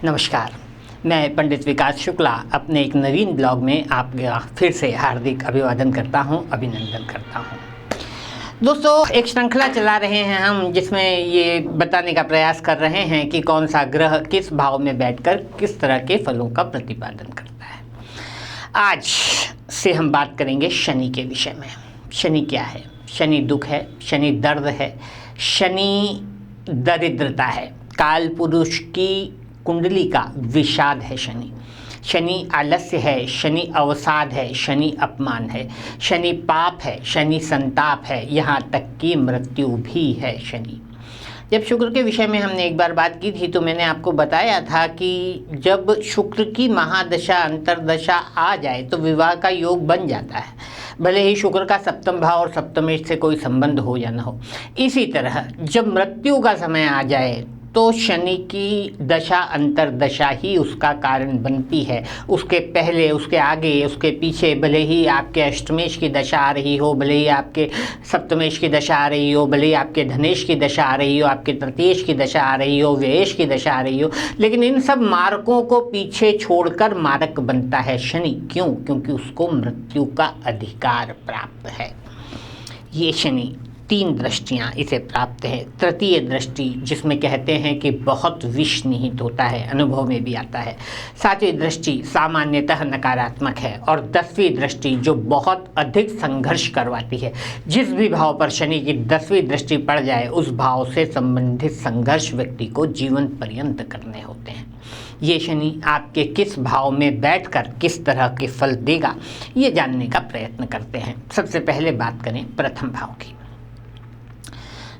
नमस्कार, मैं पंडित विकास शुक्ला अपने एक नवीन ब्लॉग में आपका फिर से हार्दिक अभिवादन करता हूं, अभिनंदन करता हूं। दोस्तों, एक श्रृंखला चला रहे हैं हम, जिसमें ये बताने का प्रयास कर रहे हैं कि कौन सा ग्रह किस भाव में बैठकर किस तरह के फलों का प्रतिपादन करता है। आज से हम बात करेंगे शनि के विषय में। शनि क्या है? शनि दुख है, शनि दर्द है, शनि दरिद्रता है, काल पुरुष की कुंडली का विषाद है। शनि आलस्य है, शनि अवसाद है, शनि अपमान है, शनि पाप है, शनि संताप है, यहाँ तक कि मृत्यु भी है शनि। जब शुक्र के विषय में हमने एक बार बात की थी तो मैंने आपको बताया था कि जब शुक्र की महादशा अंतरदशा आ जाए तो विवाह का योग बन जाता है, भले ही शुक्र का सप्तम भाव और सप्तमेश से कोई संबंध हो या ना हो। इसी तरह जब मृत्यु का समय आ जाए तो शनि की दशा अंतरदशा ही उसका कारण बनती है। उसके पहले, उसके आगे, उसके पीछे, भले ही आपके अष्टमेश की दशा आ रही हो, भले ही आपके सप्तमेश की दशा आ रही हो, भले ही आपके धनेश की दशा आ रही हो, आपके तृतीयेश की दशा आ रही हो, व्ययेश की दशा आ रही हो, लेकिन इन सब मारकों को पीछे छोड़कर मारक बनता है शनि। क्यों? क्योंकि उसको मृत्यु का अधिकार प्राप्त है। ये शनि 3 दृष्टियाँ इसे प्राप्त है। तृतीय दृष्टि, जिसमें कहते हैं कि बहुत विष निहित होता है, अनुभव में भी आता है। 7वीं दृष्टि सामान्यतः नकारात्मक है, और 10वीं दृष्टि जो बहुत अधिक संघर्ष करवाती है। जिस भी भाव पर शनि की 10वीं दृष्टि पड़ जाए, उस भाव से संबंधित संघर्ष व्यक्ति को जीवन पर्यंत करने होते हैं। ये शनि आपके किस भाव में बैठकर किस तरह के फल देगा, ये जानने का प्रयत्न करते हैं। सबसे पहले बात करें प्रथम भाव की।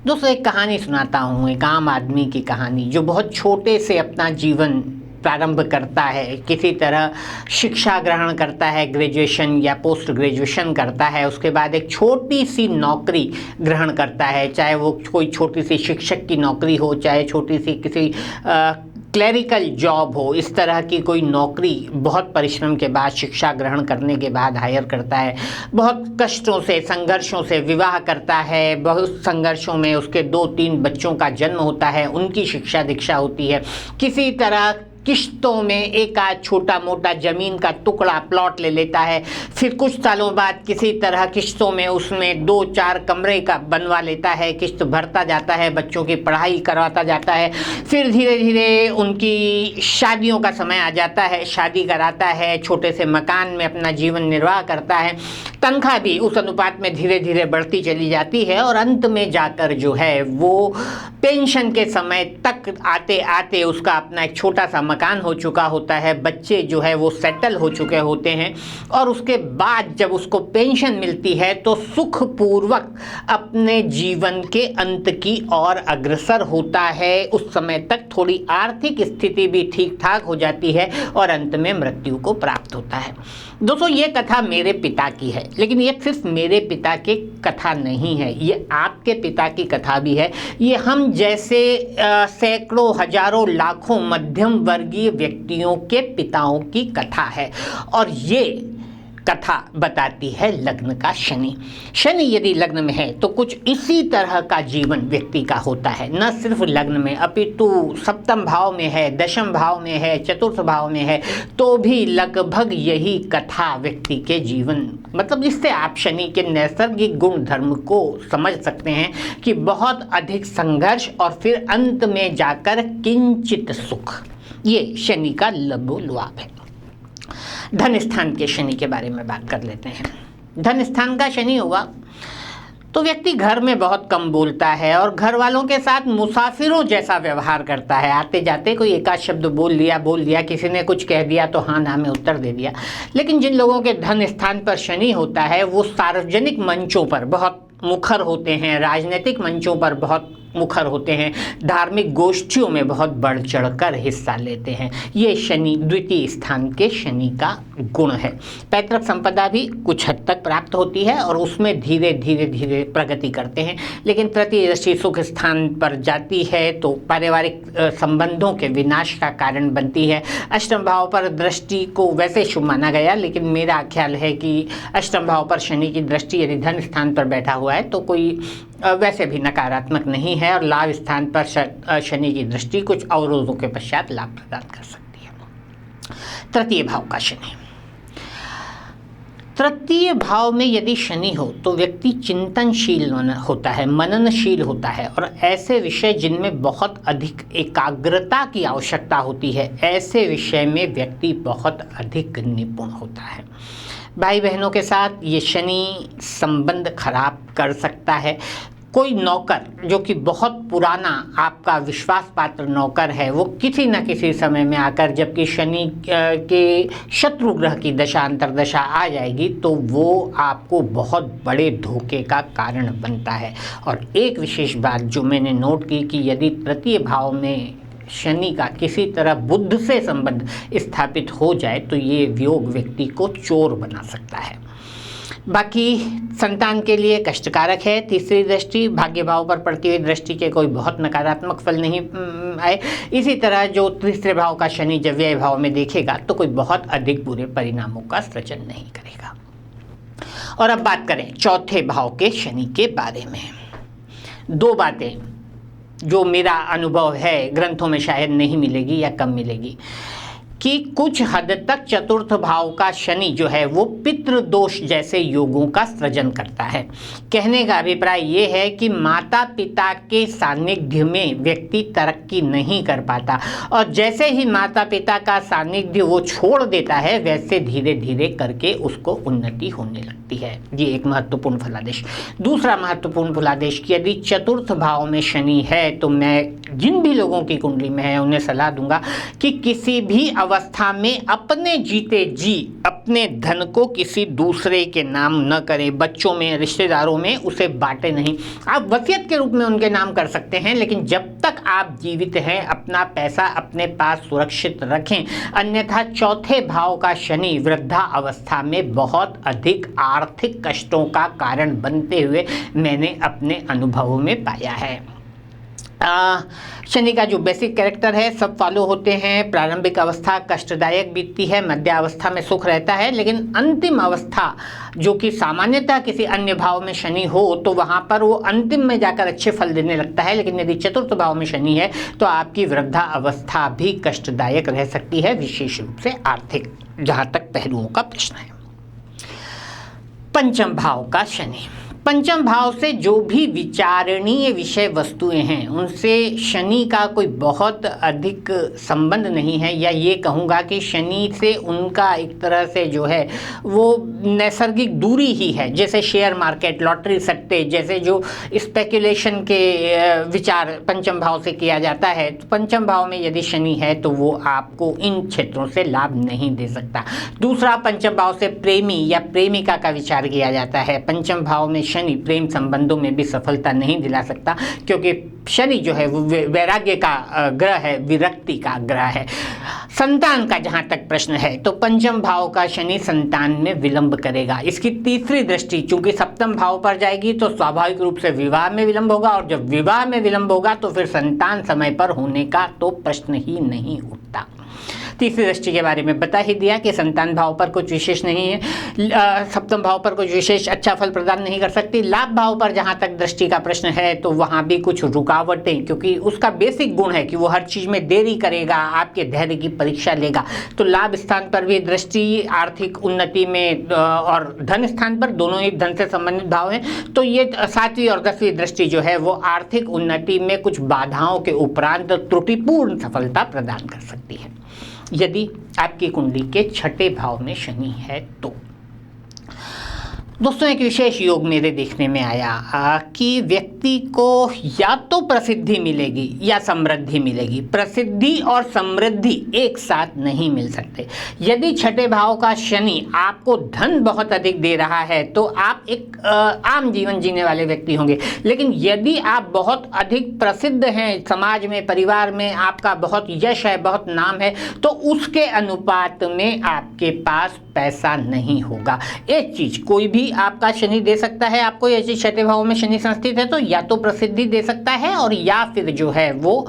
दोस्तों, एक कहानी सुनाता हूँ, एक आम आदमी की कहानी, जो बहुत छोटे से अपना जीवन प्रारंभ करता है। किसी तरह शिक्षा ग्रहण करता है, ग्रेजुएशन या पोस्ट ग्रेजुएशन करता है, उसके बाद एक छोटी सी नौकरी ग्रहण करता है, चाहे वो कोई छोटी सी शिक्षक की नौकरी हो, चाहे छोटी सी किसी क्लरिकल जॉब हो। इस तरह की कोई नौकरी बहुत परिश्रम के बाद, शिक्षा ग्रहण करने के बाद हायर करता है। बहुत कष्टों से, संघर्षों से विवाह करता है, बहुत संघर्षों में उसके 2-3 बच्चों का जन्म होता है, उनकी शिक्षा दीक्षा होती है। किसी तरह किश्तों में एक आध छोटा मोटा ज़मीन का टुकड़ा प्लॉट ले लेता है, फिर कुछ सालों बाद किसी तरह किश्तों में उसमें 2-4 कमरे का बनवा लेता है, किश्त भरता जाता है, बच्चों की पढ़ाई करवाता जाता है। फिर धीरे धीरे उनकी शादियों का समय आ जाता है, शादी कराता है, छोटे से मकान में अपना जीवन निर्वाह करता है। तनख्वाह भी उस अनुपात में धीरे धीरे बढ़ती चली जाती है, और अंत में जाकर जो है वो पेंशन के समय तक आते आते उसका अपना एक छोटा सा मकान हो चुका होता है, बच्चे जो है वो सेटल हो चुके होते हैं, और उसके बाद जब उसको पेंशन मिलती है तो सुखपूर्वक अपने जीवन के अंत की ओर अग्रसर होता है। उस समय तक थोड़ी आर्थिक स्थिति भी ठीक ठाक हो जाती है, और अंत में मृत्यु को प्राप्त होता है। दोस्तों, ये कथा मेरे पिता की है, लेकिन ये सिर्फ मेरे पिता की कथा नहीं है, ये आपके पिता की कथा भी है। ये हम जैसे सैकड़ों, हजारों, लाखों मध्यम वर्गीय व्यक्तियों के पिताओं की कथा है, और ये कथा बताती है लग्न का शनि। शनि यदि लग्न में है तो कुछ इसी तरह का जीवन व्यक्ति का होता है। न सिर्फ लग्न में, अपितु सप्तम भाव में है, दशम भाव में है, चतुर्थ भाव में है, तो भी लगभग यही कथा व्यक्ति के जीवन, मतलब इससे आप शनि के नैसर्गिक गुण धर्म को समझ सकते हैं कि बहुत अधिक संघर्ष और फिर अंत में जाकर किंचित सुख। ये शनि का लबोलुआब है। धन स्थान के शनि के बारे में बात कर लेते हैं। धन स्थान का शनि हुआ तो व्यक्ति घर में बहुत कम बोलता है, और घर वालों के साथ मुसाफिरों जैसा व्यवहार करता है। आते जाते कोई एकाध शब्द बोल दिया, किसी ने कुछ कह दिया तो हाँ ना में उत्तर दे दिया। लेकिन जिन लोगों के धन स्थान पर शनि होता है वो सार्वजनिक मंचों पर बहुत मुखर होते हैं, राजनीतिक मंचों पर बहुत मुखर होते हैं, धार्मिक गोष्ठियों में बहुत बढ़ चढ़कर हिस्सा लेते हैं। ये शनि, द्वितीय स्थान के शनि का गुण है। पैतृक संपदा भी कुछ हद तक प्राप्त होती है, और उसमें धीरे धीरे प्रगति करते हैं। लेकिन तृतीय दृष्टि सुख स्थान पर जाती है तो पारिवारिक संबंधों के विनाश का कारण बनती है। अष्टम भाव पर दृष्टि को वैसे शुभ माना गया, लेकिन मेरा ख्याल है कि अष्टम भाव पर शनि की दृष्टि यदि धन स्थान पर बैठा हुआ है तो कोई वैसे भी नकारात्मक नहीं है और लाभ स्थान पर शनि की दृष्टि कुछ अवरोधों के पश्चात लाभ प्रदान कर सकती है। तृतीय भाव का शनि। तृतीय भाव में यदि शनि हो तो व्यक्ति चिंतनशील होता है, मननशील होता है और ऐसे विषय जिनमें बहुत अधिक एकाग्रता की आवश्यकता होती है, ऐसे विषय में व्यक्ति बहुत अधिक निपुण होता है। भाई बहनों के साथ ये शनि संबंध खराब कर सकता है। कोई नौकर जो कि बहुत पुराना आपका विश्वास पात्र नौकर है, वो किसी न किसी समय में आकर, जबकि शनि के शत्रु ग्रह की दशा अंतर्दशा आ जाएगी, तो वो आपको बहुत बड़े धोखे का कारण बनता है। और एक विशेष बात जो मैंने नोट की कि यदि तृतीय भाव में शनि का किसी तरह बुध से संबंध स्थापित हो जाए तो ये योग व्यक्ति को चोर बना सकता है। बाकी संतान के लिए कष्टकारक है। तीसरी दृष्टि भाग्य भाव पर पड़ती हुई दृष्टि के कोई बहुत नकारात्मक फल नहीं आए। इसी तरह जो तीसरे भाव का शनि जब व्यय भाव में देखेगा तो कोई बहुत अधिक बुरे परिणामों का सृजन नहीं करेगा। और अब बात करें चौथे भाव के शनि के बारे में। दो बातें जो मेरा अनुभव है, ग्रंथों में शायद नहीं मिलेगी या कम मिलेगी, कि कुछ हद तक चतुर्थ भाव का शनि जो है वो पितृदोष जैसे योगों का सृजन करता है। कहने का अभिप्राय ये है कि माता पिता के सानिध्य में व्यक्ति तरक्की नहीं कर पाता और जैसे ही माता पिता का सानिध्य वो छोड़ देता है वैसे धीरे धीरे करके उसको उन्नति होने लगती है। ये एक महत्वपूर्ण फलादेश। दूसरा महत्वपूर्ण फलादेश कि यदि चतुर्थ भाव में शनि है तो मैं जिन भी लोगों की कुंडली में है उन्हें सलाह दूंगा कि किसी भी अवस्था में अपने जीते जी अपने धन को किसी दूसरे के नाम न करें। बच्चों में, रिश्तेदारों में उसे बांटे नहीं। आप वसीयत के रूप में उनके नाम कर सकते हैं, लेकिन जब तक आप जीवित हैं अपना पैसा अपने पास सुरक्षित रखें। अन्यथा चौथे भाव का शनि वृद्धा अवस्था में बहुत अधिक आर्थिक कष्टों का कारण बनते हुए मैंने अपने अनुभवों में पाया है। शनि का जो बेसिक कैरेक्टर है सब फॉलो होते हैं। प्रारंभिक अवस्था कष्टदायक बीतती है, मध्य अवस्था में सुख रहता है, लेकिन अंतिम अवस्था जो कि सामान्यतः किसी अन्य भाव में शनि हो तो वहाँ पर वो अंतिम में जाकर अच्छे फल देने लगता है। लेकिन यदि चतुर्थ भाव में शनि है तो आपकी वृद्धा अवस्था भी कष्टदायक रह सकती है, विशेष रूप से आर्थिक, जहाँ तक पहलुओं का प्रश्न है। पंचम भाव का शनि। पंचम भाव से जो भी विचारणीय विषय वस्तुएं हैं उनसे शनि का कोई बहुत अधिक संबंध नहीं है, या ये कहूँगा कि शनि से उनका एक तरह से जो है वो नैसर्गिक दूरी ही है। जैसे शेयर मार्केट, लॉटरी, सट्टे जैसे जो स्पेकुलेशन के विचार पंचम भाव से किया जाता है, तो पंचम भाव में यदि शनि है तो वो आपको इन क्षेत्रों से लाभ नहीं दे सकता। दूसरा, पंचम भाव से प्रेमी या प्रेमिका का विचार किया जाता है। पंचम भाव में शनि प्रेम संबंधों में भी सफलता नहीं दिला सकता, क्योंकि शनि जो है वो वैराग्य का ग्रह है, विरक्ति का ग्रह है। संतान का जहाँ तक प्रश्न है तो पंचम भाव का शनि संतान में विलंब करेगा। इसकी तीसरी दृष्टि चूंकि सप्तम भाव पर जाएगी तो स्वाभाविक रूप से विवाह में विलंब होगा, और जब विवाह में विलंब होगा तो फिर संतान समय पर होने का तो प्रश्न ही नहीं उठता। तीसरी दृष्टि के बारे में बता ही दिया कि संतान भाव पर कुछ विशेष नहीं है, सप्तम भाव पर कुछ विशेष अच्छा फल प्रदान नहीं कर सकती। लाभ भाव पर जहाँ तक दृष्टि का प्रश्न है तो वहाँ भी कुछ रुकावटें, क्योंकि उसका बेसिक गुण है कि वो हर चीज़ में देरी करेगा, आपके धैर्य की परीक्षा लेगा। तो लाभ स्थान पर भी दृष्टि आर्थिक उन्नति में, और धन स्थान पर दोनों ही धन से संबंधित भाव हैं, तो ये 7वीं और 10वीं दृष्टि जो है वो आर्थिक उन्नति में कुछ बाधाओं के उपरांत त्रुटिपूर्ण सफलता प्रदान कर सकती है यदि आपकी कुंडली के छठे भाव में शनि है तो। दोस्तों, एक विशेष योग मेरे देखने में आया कि व्यक्ति को या तो प्रसिद्धि मिलेगी या समृद्धि मिलेगी। प्रसिद्धि और समृद्धि एक साथ नहीं मिल सकते। यदि छठे भाव का शनि आपको धन बहुत अधिक दे रहा है तो आप एक आम जीवन जीने वाले व्यक्ति होंगे, लेकिन यदि आप बहुत अधिक प्रसिद्ध हैं, समाज में, परिवार में आपका बहुत यश है, बहुत नाम है, तो उसके अनुपात में आपके पास पैसा नहीं होगा। एक चीज कोई भी आपका शनि दे सकता है आपको, यदि छठे भाव में शनि संस्थित है तो या तो प्रसिद्धि दे सकता है और या फिर जो है वो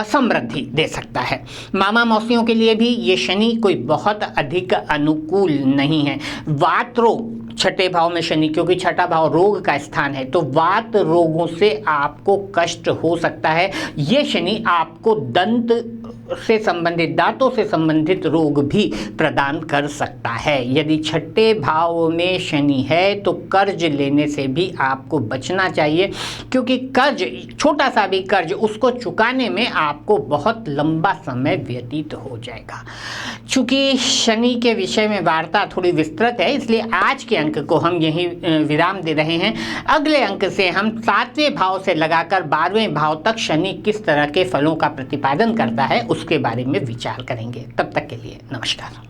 समृद्धि दे सकता है। मामा मौसियों के लिए भी ये शनि कोई बहुत अधिक अनुकूल नहीं है। वात रोग छठे भाव में शनि, क्योंकि छठा भाव रोग का स्थान है, तो वात रोगों से आपको कष्ट हो सकता है। ये शनि आपको दंत से संबंधित, दांतों से संबंधित रोग भी प्रदान कर सकता है। यदि छठे भाव में शनि है तो कर्ज लेने से भी आपको बचना चाहिए, क्योंकि कर्ज, छोटा सा भी कर्ज, उसको चुकाने में आपको बहुत लंबा समय व्यतीत हो जाएगा। चूंकि शनि के विषय में वार्ता थोड़ी विस्तृत है, इसलिए आज के अंक को हम यहीं विराम दे रहे हैं। अगले अंक से हम 7वें भाव से लगाकर 12वें भाव तक शनि किस तरह के फलों का प्रतिपादन करता है उसके बारे में विचार करेंगे। तब तक के लिए नमस्कार।